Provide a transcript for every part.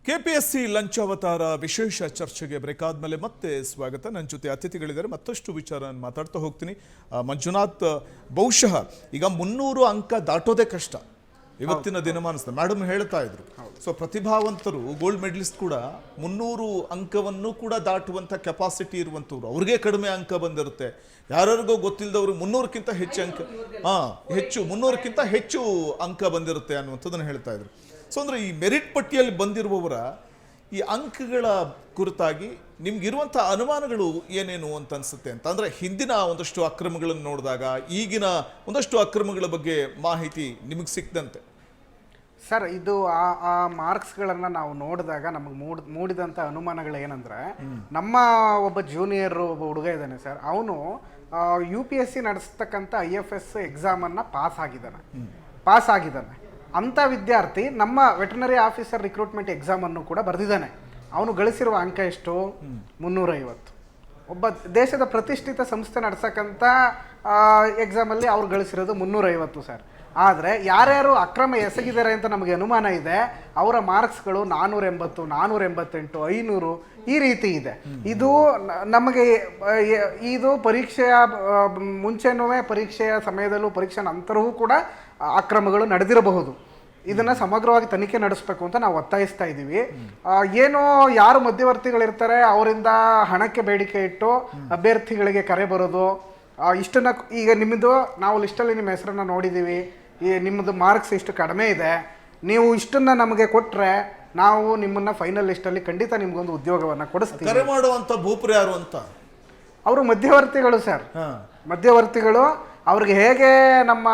KPSC ಲಂಚಾವತಾರ ವಿಶೇಷ ಚರ್ಚೆಗೆ break ಆದ್ಮೇಲೆ ಮತ್ತೆ ಸ್ವಾಗತ. ನನ್ನ ಜೊತೆ ಅತಿಥಿಗಳಿದ್ದಾರೆ, ಮತ್ತಷ್ಟು ವಿಚಾರ ಮಾತಾಡ್ತಾ ಹೋಗ್ತೀನಿ. ಮಂಜುನಾಥ್, ಬಹುಶಃ ಈಗ 300 ಅಂಕ ದಾಟೋದೇ ಕಷ್ಟ ಇವತ್ತಿನ ದಿನಮಾನದ. ಮೇಡಮ್ ಹೇಳ್ತಾ ಇದ್ರು, ಸೊ ಪ್ರತಿಭಾವಂತರು ಗೋಲ್ಡ್ ಮೆಡಲಿಸ್ಟ್ ಕೂಡ 300 ಅಂಕವನ್ನು ಕೂಡ ದಾಟುವಂಥ ಕೆಪಾಸಿಟಿ ಇರುವಂಥವ್ರು, ಅವ್ರಿಗೆ ಕಡಿಮೆ ಅಂಕ ಬಂದಿರುತ್ತೆ. ಯಾರಿಗೋ ಗೊತ್ತಿಲ್ಲದವರು 300ಕ್ಕಿಂತ ಹೆಚ್ಚು ಅಂಕ ಹೆಚ್ಚು 300ಕ್ಕಿಂತ ಹೆಚ್ಚು ಅಂಕ ಬಂದಿರುತ್ತೆ ಅನ್ನುವಂಥದ್ದನ್ನು ಹೇಳ್ತಾ ಇದ್ರು. ಸೊ ಅಂದರೆ ಈ ಮೆರಿಟ್ ಪಟ್ಟಿಯಲ್ಲಿ ಬಂದಿರುವವರ ಈ ಅಂಕಗಳ ಕುರಿತಾಗಿ ನಿಮ್ಗಿರುವಂಥ ಅನುಮಾನಗಳು ಏನೇನು ಅಂತ ಅನಿಸುತ್ತೆ ಅಂತ. ಅಂದರೆ ಹಿಂದಿನ ಒಂದಷ್ಟು ಅಕ್ರಮಗಳನ್ನು ನೋಡಿದಾಗ ಈಗಿನ ಒಂದಷ್ಟು ಅಕ್ರಮಗಳ ಬಗ್ಗೆ ಮಾಹಿತಿ ನಿಮಗೆ ಸಿಕ್ದಂತೆ. ಸರ್, ಇದು ಆ ಮಾರ್ಕ್ಸ್ಗಳನ್ನು ನಾವು ನೋಡಿದಾಗ ನಮಗೆ ಮೂಡಿದಂಥ ಅನುಮಾನಗಳು ಏನಂದರೆ, ನಮ್ಮ ಒಬ್ಬ ಜೂನಿಯರ್ ಒಬ್ಬ ಹುಡುಗ ಇದ್ದಾನೆ ಸರ್, ಅವನು UPSC ನಡೆಸ್ತಕ್ಕಂಥ IFS ಎಕ್ಸಾಮನ್ನು ಪಾಸ್ ಆಗಿದ್ದಾನೆ. ಅಂಥ ವಿದ್ಯಾರ್ಥಿ ನಮ್ಮ ವೆಟರ್ನರಿ ಆಫೀಸರ್ ರಿಕ್ರೂಟ್ಮೆಂಟ್ ಎಕ್ಸಾಮನ್ನು ಕೂಡ ಬರೆದಿದ್ದಾನೆ. ಅವನು ಗಳಿಸಿರುವ ಅಂಕ ಎಷ್ಟು? 350. ಒಬ್ಬ ದೇಶದ ಪ್ರತಿಷ್ಠಿತ ಸಂಸ್ಥೆ ನಡೆಸಕ್ಕಂಥ ಎಕ್ಸಾಮಲ್ಲಿ ಅವ್ರು ಗಳಿಸಿರೋದು 350 ಸರ್. ಆದರೆ ಯಾರ್ಯಾರು ಅಕ್ರಮ ಎಸಗಿದ್ದಾರೆ ಅಂತ ನಮಗೆ ಅನುಮಾನ ಇದೆ, ಅವರ ಮಾರ್ಕ್ಸ್ಗಳು 480, 488, 500 ಈ ರೀತಿ ಇದೆ. ಇದು ನಮಗೆ ಇದು ಪರೀಕ್ಷೆಯ ಮುಂಚೆನೂ, ಪರೀಕ್ಷೆಯ ಸಮಯದಲ್ಲೂ, ಪರೀಕ್ಷೆ ನಂತರವೂ ಕೂಡ ಅಕ್ರಮಗಳು ನಡೆದಿರಬಹುದು. ಇದನ್ನು ಸಮಗ್ರವಾಗಿ ತನಿಖೆ ನಡೆಸಬೇಕು ಅಂತ ನಾವು ಒತ್ತಾಯಿಸ್ತಾ ಇದ್ದೀವಿ. ಏನೋ ಯಾರು ಮಧ್ಯವರ್ತಿಗಳಿರ್ತಾರೆ ಅವರಿಂದ ಹಣಕ್ಕೆ ಬೇಡಿಕೆ ಇಟ್ಟು ಅಭ್ಯರ್ಥಿಗಳಿಗೆ ಕರೆ ಬರೋದು, ಇಷ್ಟನ್ನು ಈಗ ನಿಮ್ಮದು ನಾವು ಲಿಸ್ಟಲ್ಲಿ ನಿಮ್ಮ ಹೆಸರನ್ನು ನೋಡಿದ್ದೀವಿ, ನಿಮ್ಮದು ಮಾರ್ಕ್ಸ್ ಇಷ್ಟು ಕಡಿಮೆ ಇದೆ, ನೀವು ಇಷ್ಟನ್ನು ನಮಗೆ ಕೊಟ್ಟರೆ ನಾವು ನಿಮ್ಮನ್ನು ಫೈನಲ್ ಲಿಸ್ಟಲ್ಲಿ ಖಂಡಿತ ನಿಮ್ಗೊಂದು ಉದ್ಯೋಗವನ್ನು ಕೊಡಿಸ್ತೀವಿ. ಕರೆ ಮಾಡುವಂಥ ಭೂಪರು ಯಾರು ಅಂತ? ಅವರು ಮಧ್ಯವರ್ತಿಗಳು ಸರ್, ಮಧ್ಯವರ್ತಿಗಳು. ಅವ್ರಿಗೆ ಹೇಗೆ ನಮ್ಮ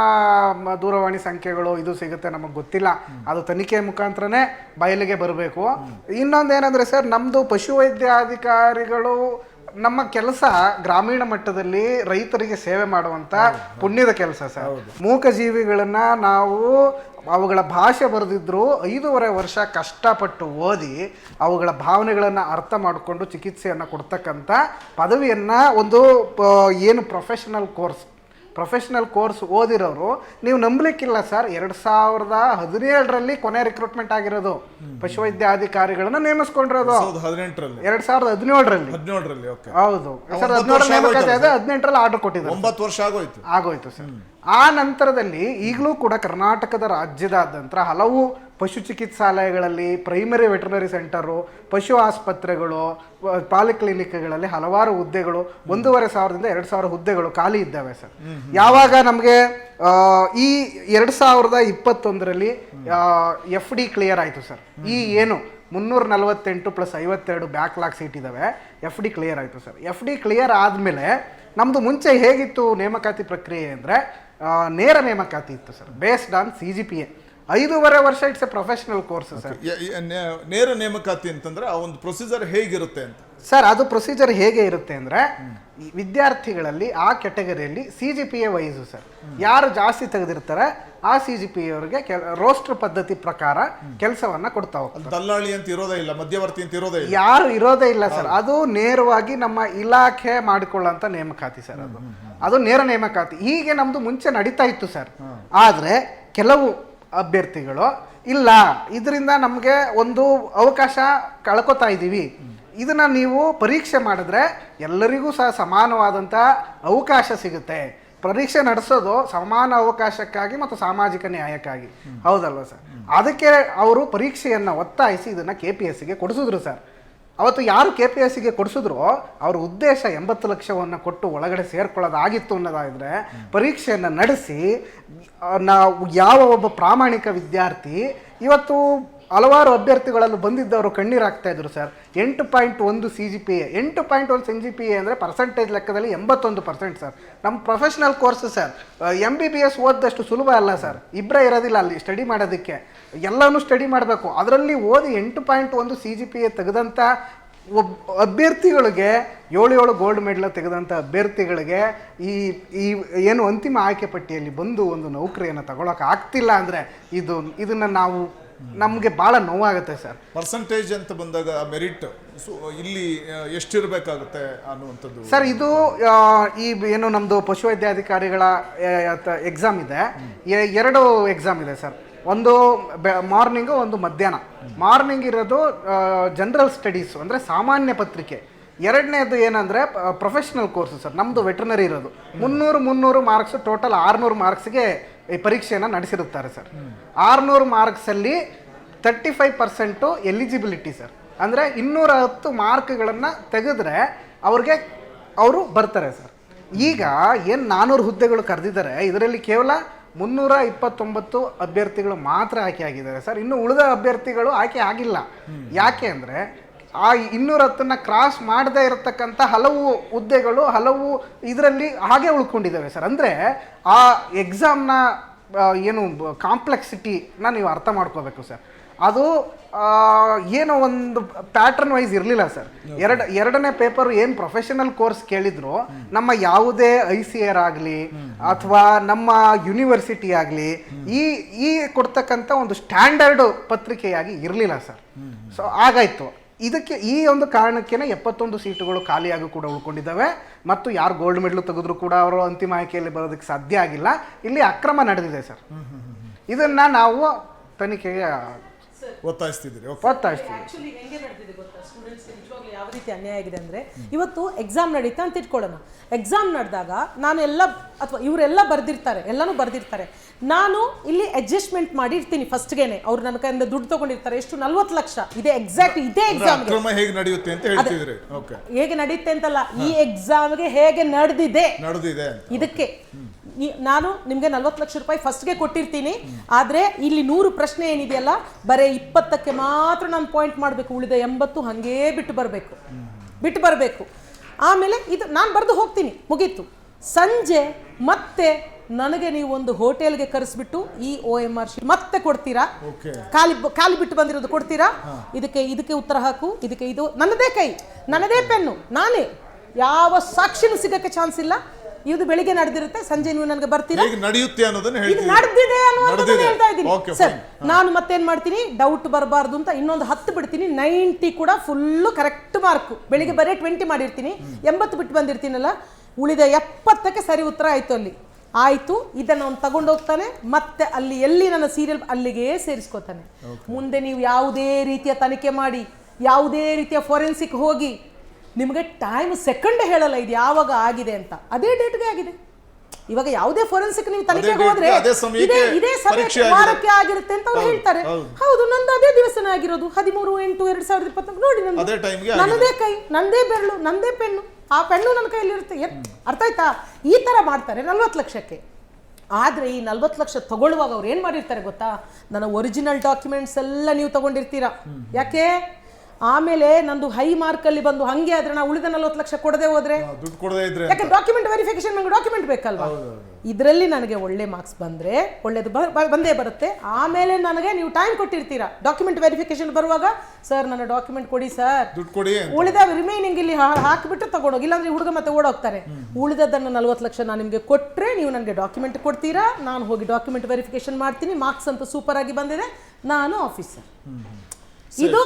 ದೂರವಾಣಿ ಸಂಖ್ಯೆಗಳು ಇದು ಸಿಗುತ್ತೆ ನಮಗೆ ಗೊತ್ತಿಲ್ಲ, ಅದು ತನಿಖೆ ಮುಖಾಂತರನೇ ಬಯಲಿಗೆ ಬರಬೇಕು. ಇನ್ನೊಂದೇನೆಂದರೆ ಸರ್, ನಮ್ಮದು ಪಶುವೈದ್ಯಾಧಿಕಾರಿಗಳು ನಮ್ಮ ಕೆಲಸ ಗ್ರಾಮೀಣ ಮಟ್ಟದಲ್ಲಿ ರೈತರಿಗೆ ಸೇವೆ ಮಾಡುವಂಥ ಪುಣ್ಯದ ಕೆಲಸ ಸರ್. ಮೂಕಜೀವಿಗಳನ್ನು ನಾವು ಅವುಗಳ ಭಾಷೆ ಬರೆದಿದ್ರು 5.5 ವರ್ಷ ಕಷ್ಟಪಟ್ಟು ಓದಿ ಅವುಗಳ ಭಾವನೆಗಳನ್ನು ಅರ್ಥ ಮಾಡಿಕೊಂಡು ಚಿಕಿತ್ಸೆಯನ್ನು ಕೊಡ್ತಕ್ಕಂಥ ಪದವಿಯನ್ನು ಒಂದು ಏನು ಪ್ರೊಫೆಷನಲ್ ಕೋರ್ಸ್ ಓದಿರೋರು ನೀವು ನಂಬಲಿಕ್ಕಿಲ್ಲ ಸರ್. 2017ರಲ್ಲಿ ಕೊನೆ ರಿಕ್ರೂಟ್ಮೆಂಟ್ ಆಗಿರೋದು, ಪಶುವೈದ್ಯಾಧಿಕಾರಿಗಳನ್ನ ನೇಮಿಸ್ಕೊಂಡಿರೋದು 2017ರಲ್ಲಿ. ಹೌದು ಸರ್, 2017ರಲ್ಲಿ ಆರ್ಡರ್ ಕೊಟ್ಟಿದ್ದಾರೆ. 9 ವರ್ಷ ಆಗೋಯ್ತು ಸರ್. ಆ ನಂತರದಲ್ಲಿ ಈಗಲೂ ಕೂಡ ಕರ್ನಾಟಕದ ರಾಜ್ಯದಾದ್ಯಂತ ಹಲವು ಪಶು ಚಿಕಿತ್ಸಾಲಯಗಳಲ್ಲಿ, ಪ್ರೈಮರಿ ವೆಟರ್ನರಿ ಸೆಂಟರು, ಪಶು ಆಸ್ಪತ್ರೆಗಳು, ಪಾಲಿಕ್ಲಿನಿಕ್ಗಳಲ್ಲಿ ಹಲವಾರು ಹುದ್ದೆಗಳು, 1,500ದಿಂದ 2,000 ಹುದ್ದೆಗಳು ಖಾಲಿ ಇದ್ದಾವೆ ಸರ್. ಯಾವಾಗ ನಮಗೆ ಈ 2021ರಲ್ಲಿ FD ಕ್ಲಿಯರ್ ಆಯಿತು ಸರ್. ಈ ಏನು 348 + 52 ಬ್ಯಾಕ್ಲಾಗ್ ಸೀಟ್ ಇದ್ದಾವೆ, FD ಕ್ಲಿಯರ್ ಆಯಿತು ಸರ್. FD ಕ್ಲಿಯರ್ ಆದಮೇಲೆ ನಮ್ಮದು ಮುಂಚೆ ಹೇಗಿತ್ತು ನೇಮಕಾತಿ ಪ್ರಕ್ರಿಯೆ ಅಂದರೆ, ನೇರ ನೇಮಕಾತಿ ಇತ್ತು ಸರ್, ಬೇಸ್ಡ್ ಆನ್ CGPA. 5.5 ವರ್ಷ it's A professional course sir. ನೇರ ನೇಮಕಾತಿ ಅಂತಂದ್ರೆ ಆ ಒಂದು ಪ್ರೊಸೀಜರ್ ಹೇಗಿರುತ್ತೆ ಅಂತ ಸರ್? ಅದು ಪ್ರೊಸೀಜರ್ ಹೇಗೆ ಇರುತ್ತೆ ಅಂದರೆ, ವಿದ್ಯಾರ್ಥಿಗಳಲ್ಲಿ ಆ ಕ್ಯಾಟಗರಿಯಲ್ಲಿ CGPA ವೈಸು ಸರ್, ಯಾರು ಜಾಸ್ತಿ ತೆಗೆದಿರ್ತಾರೆ ಆ CGPA ಅವರಿಗೆ ರೋಸ್ಟರ್ ಪದ್ಧತಿ ಪ್ರಕಾರ ಕೆಲಸವನ್ನ ಕೊಡ್ತಾ ಹೋಗ್ತಾರೆ. ದಲ್ಲಾಳಿ ಅಂತ ಇರೋದೇ ಇಲ್ಲ, ಮಧ್ಯವರ್ತಿ ಅಂತ ಇರೋದೇ ಇಲ್ಲ, ಯಾರು ಇರೋದೇ ಇಲ್ಲ ಸರ್. ಅದು ನೇರವಾಗಿ ನಮ್ಮ ಇಲಾಖೆ ಮಾಡಿಕೊಳ್ಳೋಂಥ ನೇಮಕಾತಿ ಸರ್. ಅದು ನೇರ ನೇಮಕಾತಿ. ಹೀಗೆ ನಮ್ದು ಮುಂಚೆ ನಡೀತಾ ಇತ್ತು ಸರ್. ಆದರೆ ಕೆಲವು ಅಭ್ಯರ್ಥಿಗಳು ಇಲ್ಲ, ಇದರಿಂದ ನಮಗೆ ಒಂದು ಅವಕಾಶ ಕಳ್ಕೊತಾ ಇದ್ದೀವಿ, ಇದನ್ನು ನೀವು ಪರೀಕ್ಷೆ ಮಾಡಿದ್ರೆ ಎಲ್ಲರಿಗೂ ಸಹ ಸಮಾನವಾದಂಥ ಅವಕಾಶ ಸಿಗುತ್ತೆ. ಪರೀಕ್ಷೆ ನಡೆಸೋದು ಸಮಾನ ಅವಕಾಶಕ್ಕಾಗಿ ಮತ್ತು ಸಾಮಾಜಿಕ ನ್ಯಾಯಕ್ಕಾಗಿ, ಹೌದಲ್ವ ಸರ್? ಅದಕ್ಕೆ ಅವರು ಪರೀಕ್ಷೆಯನ್ನು ಒತ್ತಾಯಿಸಿ ಇದನ್ನು KPSCಗೆ ಕೊಡಿಸಿದ್ರು ಸರ್. ಅವತ್ತು ಯಾರು KPSCಗೆ ಕೊಡಿಸಿದ್ರು ಅವ್ರ ಉದ್ದೇಶ 80 ಲಕ್ಷವನ್ನು ಕೊಟ್ಟು ಒಳಗಡೆ ಸೇರ್ಕೊಳ್ಳೋದಾಗಿತ್ತು ಅನ್ನೋದಾದರೆ, ಪರೀಕ್ಷೆಯನ್ನು ನಡೆಸಿ ನಾವು ಯಾವ ಒಬ್ಬ ಪ್ರಾಮಾಣಿಕ ವಿದ್ಯಾರ್ಥಿ, ಇವತ್ತು ಹಲವಾರು ಅಭ್ಯರ್ಥಿಗಳಲ್ಲಿ ಬಂದಿದ್ದವರು ಕಣ್ಣೀರಾಗ್ತಾ ಇದ್ರು ಸರ್. 8.1 CGPA, 8.1 CGPA ಅಂದರೆ ಪರ್ಸೆಂಟೇಜ್ ಲೆಕ್ಕದಲ್ಲಿ 81% ಸರ್. ನಮ್ಮ ಪ್ರೊಫೆಷನಲ್ ಕೋರ್ಸ್ ಸರ್, MBBS ಓದಷ್ಟು ಸುಲಭ ಅಲ್ಲ ಸರ್. ಇಬ್ಬರೇ ಇರೋದಿಲ್ಲ ಅಲ್ಲಿ ಸ್ಟಡಿ ಮಾಡೋದಕ್ಕೆ, ಎಲ್ಲನೂ ಸ್ಟಡಿ ಮಾಡಬೇಕು. ಅದರಲ್ಲಿ ಓದಿ 8.1 CGPA ತೆಗೆದಂಥ ಅಭ್ಯರ್ಥಿಗಳಿಗೆ, 7 ಗೋಲ್ಡ್ ಮೆಡಲ್ ತೆಗೆದಂಥ ಅಭ್ಯರ್ಥಿಗಳಿಗೆ ಈ ಏನು ಅಂತಿಮ ಆಯ್ಕೆ ಪಟ್ಟಿಯಲ್ಲಿ ಬಂದು ಒಂದು ನೌಕರಿಯನ್ನು ತಗೊಳಕ್ಕೆ ಆಗ್ತಿಲ್ಲ ಅಂದರೆ ಇದನ್ನು ನಮಗೆ ಭಾಳ ನೋವಾಗುತ್ತೆ ಸರ್. ಪರ್ಸೆಂಟೇಜ್ ಅಂತ ಬಂದಾಗ ಮೆರಿಟ್ ಇಲ್ಲಿ ಎಷ್ಟಿರಬೇಕಾಗುತ್ತೆ ಅನ್ನುವಂಥದ್ದು ಸರ್. ಇದು ಈ ಏನು ನಮ್ಮದು ಪಶುವೈದ್ಯಾಧಿಕಾರಿಗಳ ಎಕ್ಸಾಮ್ ಇದೆ, 2 ಎಕ್ಸಾಮ್ ಇದೆ ಸರ್. ಒಂದು ಮಾರ್ನಿಂಗು, ಒಂದು ಮಧ್ಯಾಹ್ನ. ಮಾರ್ನಿಂಗ್ ಇರೋದು ಜನರಲ್ ಸ್ಟಡೀಸು ಅಂದರೆ ಸಾಮಾನ್ಯ ಪತ್ರಿಕೆ. ಎರಡನೇದು ಏನಂದರೆ ಪ್ರೊಫೆಷ್ನಲ್ ಕೋರ್ಸು ಸರ್. ನಮ್ಮದು ವೆಟರ್ನರಿ ಇರೋದು 300 ಮಾರ್ಕ್ಸ್, ಟೋಟಲ್ 600 ಮಾರ್ಕ್ಸ್ಗೆ ಈ ಪರೀಕ್ಷೆಯನ್ನು ನಡೆಸಿರುತ್ತಾರೆ ಸರ್. 600 ಮಾರ್ಕ್ಸಲ್ಲಿ 35% eligibility sir. ಅಂದರೆ 210 ಮಾರ್ಕ್ಗಳನ್ನು ತೆಗೆದ್ರೆ ಅವರು ಬರ್ತಾರೆ ಸರ್. ಈಗ ಏನು 400 ಹುದ್ದೆಗಳು ಕರೆದಿದ್ದಾರೆ, ಇದರಲ್ಲಿ ಕೇವಲ 329 ಅಭ್ಯರ್ಥಿಗಳು ಮಾತ್ರ ಆಯ್ಕೆ ಆಗಿದ್ದಾರೆ ಸರ್. ಇನ್ನು ಉಳಿದ ಅಭ್ಯರ್ಥಿಗಳು ಆಯ್ಕೆ ಆಗಿಲ್ಲ. ಯಾಕೆ ಅಂದರೆ ಆ 210ನ್ನ ಕ್ರಾಸ್ ಮಾಡದೇ ಇರತಕ್ಕಂಥ ಹಲವು ಹುದ್ದೆಗಳು ಹಲವು ಇದರಲ್ಲಿ ಹಾಗೆ ಉಳ್ಕೊಂಡಿದ್ದಾವೆ ಸರ್. ಅಂದರೆ ಆ ಎಕ್ಸಾಮ್ನ ಏನು ಕಾಂಪ್ಲೆಕ್ಸಿಟಿನ ನೀವು ಅರ್ಥ ಮಾಡ್ಕೋಬೇಕು ಸರ್. ಅದು ಏನೋ ಒಂದು ಪ್ಯಾಟರ್ನ್ ವೈಸ್ ಇರಲಿಲ್ಲ ಸರ್. ಎರಡನೇ ಪೇಪರ್ ಏನು ಪ್ರೊಫೆಷನಲ್ ಕೋರ್ಸ್ ಕೇಳಿದ್ರು, ನಮ್ಮ ಯಾವುದೇ ICAR ಆಗಲಿ ಅಥವಾ ನಮ್ಮ ಯೂನಿವರ್ಸಿಟಿ ಆಗಲಿ ಈ ಕೊಡ್ತಕ್ಕಂಥ ಒಂದು ಸ್ಟ್ಯಾಂಡರ್ಡ್ ಪತ್ರಿಕೆಯಾಗಿ ಇರಲಿಲ್ಲ ಸರ್. ಸೊ ಹಾಗಾಯಿತು. ಇದಕ್ಕೆ ಈ ಒಂದು ಕಾರಣಕ್ಕೇನೆ 71 ಸೀಟುಗಳು ಖಾಲಿಯಾಗಿ ಕೂಡ ಉಳ್ಕೊಂಡಿದ್ದಾವೆ. ಮತ್ತು ಯಾರು ಗೋಲ್ಡ್ ಮೆಡಲ್ ತೆಗೆದ್ರು ಕೂಡ ಅವರು ಅಂತಿಮ ಆಯ್ಕೆಯಲ್ಲಿ ಬರೋದಕ್ಕೆ ಸಾಧ್ಯ ಆಗಿಲ್ಲ. ಇಲ್ಲಿ ಅಕ್ರಮ ನಡೆದಿದೆ ಸರ್. ಇದನ್ನ ನಾವು ತನಿಖೆಗೆ ಒತ್ತಾಯಿಸ್ತಿದ್ದೀರಿ. ಆಕ್ಚುಲಿ ಹೆಂಗೆ ನಡೆದಿದೆ ಗೊತ್ತಾ ಸ್ಟೂಡೆಂಟ್ಸ್ ನಿಜವಾಗ್ಲೂ ಯಾವ ರೀತಿ ಅನ್ಯಾಯ ಆಗಿದೆ ಅಂದ್ರೆ, ಇವತ್ತು ಎಕ್ಸಾಮ್ ನಡೀತಾ ಅಂತ ಇಟ್ಕೊಳ್ಳೋಣ. ಎಕ್ಸಾಮ್ ನಡೆದಾಗ ನಾನು ಎಲ್ಲ ಅಥವಾ ಇವರೆಲ್ಲ ಬರ್ದಿರ್ತಾರೆ, ಎಲ್ಲನೂ ಬರ್ದಿರ್ತಾರೆ. ನಾನು ಇಲ್ಲಿ ಅಡ್ಜಸ್ಟ್ಮೆಂಟ್ ಮಾಡಿರ್ತೀನಿ ಫಸ್ಟ್ಗೆನೆ. ಅವ್ರು ನನ್ನ ಕೈಯಿಂದ ದುಡ್ಡು ತಗೊಂಡಿರ್ತಾರೆ. ಎಷ್ಟು 40 ಲಕ್ಷ ಇದೆ ಎಕ್ಸಾಕ್ಟ್ ಇದೇ ಎಕ್ಸಾಮ್ ಹೇಗೆ ನಡೆಯುತ್ತೆ ಅಂತ ಹೇಳ್ತಿದ್ರಿ. ಹೇಗೆ ನಡೆಯುತ್ತೆ ಅಂತಲ್ಲ, ಈ ಎಕ್ಸಾಮ್ಗೆ ಹೇಗೆ ನಡೆದಿದೆ ಇದಕ್ಕೆ ನಾನು ನಿಮಗೆ 40 ಲಕ್ಷ ರೂಪಾಯಿ ಫಸ್ಟ್ಗೆ ಕೊಟ್ಟಿರ್ತೀನಿ. ಆದರೆ ಇಲ್ಲಿ 100 ಪ್ರಶ್ನೆ ಏನಿದೆಯಲ್ಲ, ಬರೀ 20ಕ್ಕೆ ಮಾತ್ರ ನಾನು ಪಾಯಿಂಟ್ ಮಾಡಬೇಕು, ಉಳಿದ 80 ಹಾಗೇ ಬಿಟ್ಟು ಬರಬೇಕು. ಆಮೇಲೆ ಇದು ನಾನು ಬರೆದು ಹೋಗ್ತೀನಿ, ಮುಗೀತು. ಸಂಜೆ ಮತ್ತೆ ನನಗೆ ನೀವು ಒಂದು ಹೋಟೆಲ್ಗೆ ಕರೆಸ್ಬಿಟ್ಟು ಈ OMR ಶೀಟ್ ಮತ್ತೆ ಕೊಡ್ತೀರಾ, ಖಾಲಿ ಬಿಟ್ಟು ಬಂದಿರೋದು ಕೊಡ್ತೀರಾ, ಇದಕ್ಕೆ ಉತ್ತರ ಹಾಕು, ಇದಕ್ಕೆ ಇದು ನನ್ನದೇ ಕೈ, ನನ್ನದೇ ಪೆನ್ನು, ನಾನೇ, ಯಾವ ಸಾಕ್ಷಿನೂ ಸಿಗಕ್ಕೆ ಚಾನ್ಸ್ ಇಲ್ಲ. ಇದು ಬೆಳಿಗ್ಗೆ ನಡೆದಿರುತ್ತೆ, ಸಂಜೆ ನೀವು ನನಗೆ ಬರ್ತೀರಾ, ನಡೆಯುತ್ತೆ ಅನ್ನೋದನ್ನ ನಡೆದಿದೆ ಅನ್ನೋದನ್ನ ಹೇಳ್ತಾ ಇದ್ದೀನಿ ಸರ್. ನಾನು ಮತ್ತೇನ್ ಮಾಡ್ತೀನಿ, ಡೌಟ್ ಬರಬಾರ್ದು ಅಂತ ಇನ್ನೊಂದು 10 ಬಿಡ್ತೀನಿ. 90 ಕೂಡ ಫುಲ್ಲು ಕರೆಕ್ಟ್ ಮಾರ್ಕ್. ಬೆಳಿಗ್ಗೆ ಬರೀ 20 ಮಾಡಿರ್ತೀನಿ, 80 ಬಿಟ್ಟು ಬಂದಿರ್ತೀನಲ್ಲ, ಉಳಿದ 70ಕ್ಕೆ ಸರಿ ಉತ್ತರ ಆಯ್ತು. ಅಲ್ಲಿ ಆಯ್ತು, ಇದನ್ನು ಅವ್ನು ತಗೊಂಡೋಗ್ತಾನೆ, ಮತ್ತೆ ಅಲ್ಲಿ ಎಲ್ಲಿ ನನ್ನ ಸೀರಿಯಲ್ ಅಲ್ಲಿಗೆ ಸೇರಿಸ್ಕೋತಾನೆ. ಮುಂದೆ ನೀವು ಯಾವುದೇ ರೀತಿಯ ತನಿಖೆ ಮಾಡಿ, ಯಾವುದೇ ರೀತಿಯ ಫೋರೆನ್ಸಿಕ್ ಹೋಗಿ, ನಿಮಗೆ ಟೈಮ್ ಸೆಕೆಂಡ್ ಹೇಳಲ್ಲ ಇದು ಯಾವಾಗ ಆಗಿದೆ ಅಂತ, ಅದೇ ಡೇಟ್ಗೆ ಆಗಿದೆ. ಇವಾಗ ಯಾವುದೇ ಫೋರೆನ್ಸಿಕ್ ನೀವು ತನಿಖೆಗೆ ಹೋದ್ರೆ ಇದೇ ಸಮಯಕ್ಕೆ ವಾರಕ್ಕೆ ಆಗಿರುತ್ತೆ ಅಂತ ಅವ್ರು ಹೇಳ್ತಾರೆ. ಹೌದು, ನಂದು ಅದೇ ದಿವಸನೇ ಆಗಿರೋದು, 13/8/2024. ನೋಡಿ, ನನ್ನದೇ ಕೈ, ನಂದೇ ಬೆರಳು, ನಂದೇ ಪೆನ್ನು, ಆ ಪೆನ್ನು ನನ್ನ ಕೈಯಲ್ಲಿರುತ್ತೆ. ಅರ್ಥ ಆಯ್ತಾ? ಈ ತರ ಮಾಡ್ತಾರೆ 40 ಲಕ್ಷಕ್ಕೆ. ಆದರೆ ಈ 40 ಲಕ್ಷ ತಗೊಳ್ಳುವಾಗ ಅವ್ರು ಏನು ಮಾಡಿರ್ತಾರೆ ಗೊತ್ತಾ, ನನ್ನ ಒರಿಜಿನಲ್ ಡಾಕ್ಯುಮೆಂಟ್ಸ್ ಎಲ್ಲ ನೀವು ತಗೊಂಡಿರ್ತೀರಾ. ಯಾಕೆ? ಆಮೇಲೆ ನಂದು ಹೈ ಮಾರ್ಕ್ ಅಲ್ಲಿ ಬಂದು ಹಂಗೆ ಆದ್ರೆ ನಾವು ಉಳಿದ 40 ಲಕ್ಷ ಕೊಡದೆ ಹೋದ್ರೆ, ಯಾಕೆ ಡಾಕ್ಯುಮೆಂಟ್ ವೆರಿಫಿಕೇಶನ್ ನಂಗೆ ಡಾಕ್ಯುಮೆಂಟ್ ಬೇಕಲ್ವಾ. ಇದರಲ್ಲಿ ನನಗೆ ಒಳ್ಳೆ ಮಾರ್ಕ್ಸ್ ಬಂದ್ರೆ ಒಳ್ಳೇದು ಬಂದೇ ಬರುತ್ತೆ. ಆಮೇಲೆ ನನಗೆ ನೀವು ಟೈಮ್ ಕೊಟ್ಟಿರ್ತೀರಾ ಡಾಕ್ಯುಮೆಂಟ್ ವೆರಿಫಿಕೇಶನ್ ಬರುವಾಗ, ಸರ್ ನನ್ನ ಡಾಕ್ಯುಮೆಂಟ್ ಕೊಡಿ ಸರ್, ಉಳಿದ ರಿಮೈನಿಂಗ್ ಇಲ್ಲಿ ಹಾಕಿಬಿಟ್ಟು ತಗೊಂಡೋಗಿ, ಇಲ್ಲಾಂದ್ರೆ ಹುಡುಗ ಮತ್ತೆ ಓಡೋಗ್ತಾರೆ. ಉಳಿದದನ್ನು 40 ಲಕ್ಷ ನಾನು ನಿಮಗೆ ಕೊಟ್ಟರೆ ನೀವು ನನಗೆ ಡಾಕ್ಯುಮೆಂಟ್ ಕೊಡ್ತೀರಾ, ನಾನು ಹೋಗಿ ಡಾಕ್ಯುಮೆಂಟ್ ವೆರಿಫಿಕೇಶನ್ ಮಾಡ್ತೀನಿ, ಮಾರ್ಕ್ಸ್ ಅಂತೂ ಸೂಪರ್ ಆಗಿ ಬಂದಿದೆ, ನಾನು ಆಫೀಸರ್. ಇದು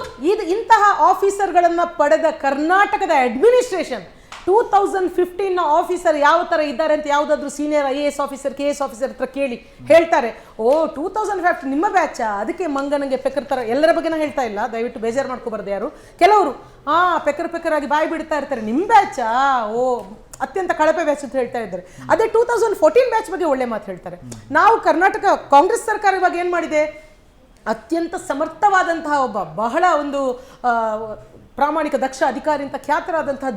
ಇಂತಹ ಆಫೀಸರ್ಗಳನ್ನ ಪಡೆದ ಕರ್ನಾಟಕದ ಅಡ್ಮಿನಿಸ್ಟ್ರೇಷನ್ 2015 ಆಫೀಸರ್ ಯಾವ ತರ ಇದ್ದಾರೆ ಅಂತ ಯಾವುದಾದ್ರೂ senior IAS officer KS officer ಹತ್ರ ಕೇಳಿ ಹೇಳ್ತಾರೆ. ಓ 2015 ನಿಮ್ಮ ಬ್ಯಾಚ, ಅದಕ್ಕೆ ಮಂಗನಿಗೆ ಪೆಕ್ಕರ್ ತರ. ಎಲ್ಲರ ಬಗ್ಗೆ ನಾನು ಹೇಳ್ತಾ ಇಲ್ಲ, ದಯವಿಟ್ಟು ಬೇಜಾರು ಮಾಡ್ಕೋಬಾರ್ದು ಯಾರು. ಕೆಲವರು ಪೆಕ್ಕರ್ ಆಗಿ ಬಾಯಿ ಬಿಡ್ತಾ ಇರ್ತಾರೆ, ನಿಮ್ಮ ಬ್ಯಾಚ, ಓ ಅತ್ಯಂತ ಕಳಪೆ ಬ್ಯಾಚ್ ಅಂತ ಹೇಳ್ತಾ ಇದ್ದಾರೆ. ಅದೇ 2014 ಬ್ಯಾಚ್ ಬಗ್ಗೆ ಒಳ್ಳೆ ಮಾತು ಹೇಳ್ತಾರೆ. ನಾವು ಕರ್ನಾಟಕ ಕಾಂಗ್ರೆಸ್ ಸರ್ಕಾರ ಇವಾಗ ಏನ್ ಮಾಡಿದೆ, ಅತ್ಯಂತ ಸಮರ್ಥವಾದಂತಹ ಒಬ್ಬ ಬಹಳ ಒಂದು ಪ್ರಾಮಾಣಿಕ ದಕ್ಷ ಅಧಿಕಾರಿ ಅಂತ ಖ್ಯಾತರಾದಂತಹ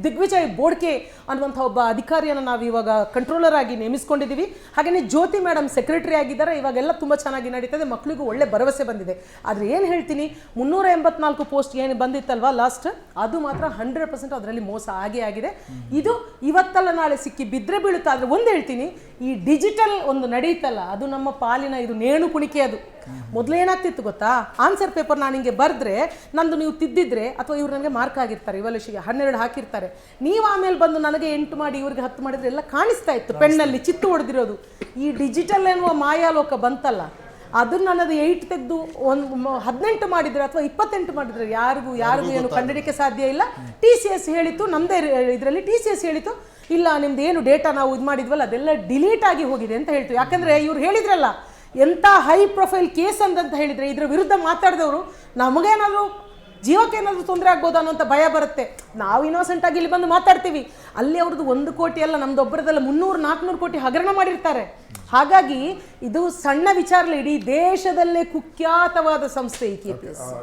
ದಿಗ್ವಿಜಯ್ ಬೋಡ್ಕೆ ಅನ್ನುವಂಥ ಒಬ್ಬ ಅಧಿಕಾರಿಯನ್ನು ನಾವು ಇವಾಗ ಕಂಟ್ರೋಲರ್ ಆಗಿ ನೇಮಿಸ್ಕೊಂಡಿದ್ದೀವಿ. ಹಾಗೆಯೇ ಜ್ಯೋತಿ ಮೇಡಮ್ ಸೆಕ್ರೆಟರಿ ಆಗಿದ್ದಾರೆ. ಇವಾಗೆಲ್ಲ ತುಂಬ ಚೆನ್ನಾಗಿ ನಡೀತದೆ, ಮಕ್ಕಳಿಗೂ ಒಳ್ಳೆ ಭರವಸೆ ಬಂದಿದೆ. ಆದರೆ ಏನು ಹೇಳ್ತೀನಿ, 384 ಪೋಸ್ಟ್ ಏನು ಬಂದಿತ್ತಲ್ವಾ ಲಾಸ್ಟ್, ಅದು ಮಾತ್ರ 100% ಅದರಲ್ಲಿ ಮೋಸ ಆಗಿದೆ. ಇದು ಇವತ್ತಲ್ಲ ನಾಳೆ ಸಿಕ್ಕಿ ಬಿದ್ದರೆ ಬೀಳುತ್ತಾ. ಆದರೆ ಒಂದು ಹೇಳ್ತೀನಿ, ಈ ಡಿಜಿಟಲ್ ಒಂದು ನಡೀತಲ್ಲ, ಅದು ನಮ್ಮ ಪಾಲಿನ ಇದು ನೇಣು ಕುಣಿಕೆ. ಅದು ಮೊದಲು ಏನಾಗ್ತಿತ್ತು ಗೊತ್ತಾ, ಆನ್ಸರ್ ಪೇಪರ್ ನಾನು ಹಿಂಗೆ ಬರೆದ್ರೆ ನಂದು ನೀವು ತಿದ್ದಿದ್ರೆ, ಅಥವಾ ಇವ್ರು ನನಗೆ ಮಾರ್ಕ್ ಆಗಿರ್ತಾರೆ, ಇವಾಲ್ಯೂಷನ್ಗೆ 12 ಹಾಕಿರ್ತಾರೆ, ನೀವು ಆಮೇಲೆ ಬಂದು ನನಗೆ 8 ಮಾಡಿ ಇವ್ರಿಗೆ 10 ಮಾಡಿದ್ರೆ ಎಲ್ಲ ಕಾಣಿಸ್ತಾ ಇತ್ತು ಪೆನ್ನಲ್ಲಿ ಚಿತ್ತು ಹೊಡೆದಿರೋದು. ಈ ಡಿಜಿಟಲ್ ಎನ್ನುವ ಮಾಯಾಲೋಕ ಬಂತಲ್ಲ, ಅದನ್ನ ನನ್ನದು 8 ತೆಗೆದು 18 ಮಾಡಿದ್ರೆ ಅಥವಾ 28 ಮಾಡಿದ್ರೆ ಯಾರಿಗೂ ಏನು ಕಂಡಿಡಿಕೆ ಸಾಧ್ಯ ಇಲ್ಲ. TCS ಹೇಳಿತು, ನಮ್ಮದೇ ಇದರಲ್ಲಿ TCS ಹೇಳಿತು, ಇಲ್ಲ ನಿಮ್ದು ಏನು ಡೇಟಾ ನಾವು ಇದು ಮಾಡಿದ್ವಲ್ಲ ಅದೆಲ್ಲ ಡಿಲೀಟ್ ಆಗಿ ಹೋಗಿದೆ ಅಂತ ಹೇಳ್ತು. ಯಾಕಂದ್ರೆ ಇವ್ರು ಹೇಳಿದ್ರಲ್ಲ, ಎಂಥ ಹೈ ಪ್ರೊಫೈಲ್ ಕೇಸ್ ಅಂತ ಹೇಳಿದರೆ ಇದರ ವಿರುದ್ಧ ಮಾತಾಡಿದವರು ನಮಗೇನಾದರೂ ಜೀವಕ್ಕೆ ಏನಾದರೂ ತೊಂದರೆ ಆಗ್ಬೋದು ಅನ್ನೋಂಥ ಭಯ ಬರುತ್ತೆ. ನಾವು ಇನ್ನೋಸೆಂಟ್ ಆಗಿ ಇಲ್ಲಿ ಬಂದು ಮಾತಾಡ್ತೀವಿ, ಅಲ್ಲಿ ಅವ್ರದ್ದು 1 ಕೋಟಿ ಅಲ್ಲ, ನಮ್ದು ಒಬ್ಬರದಲ್ಲ 300-400 ಕೋಟಿ ಹಗರಣ ಮಾಡಿರ್ತಾರೆ. ಹಾಗಾಗಿ ಇದು ಸಣ್ಣ ವಿಚಾರ, ಇಡೀ ದೇಶದಲ್ಲೇ ಕುಖ್ಯಾತವಾದ ಸಂಸ್ಥೆ KPS.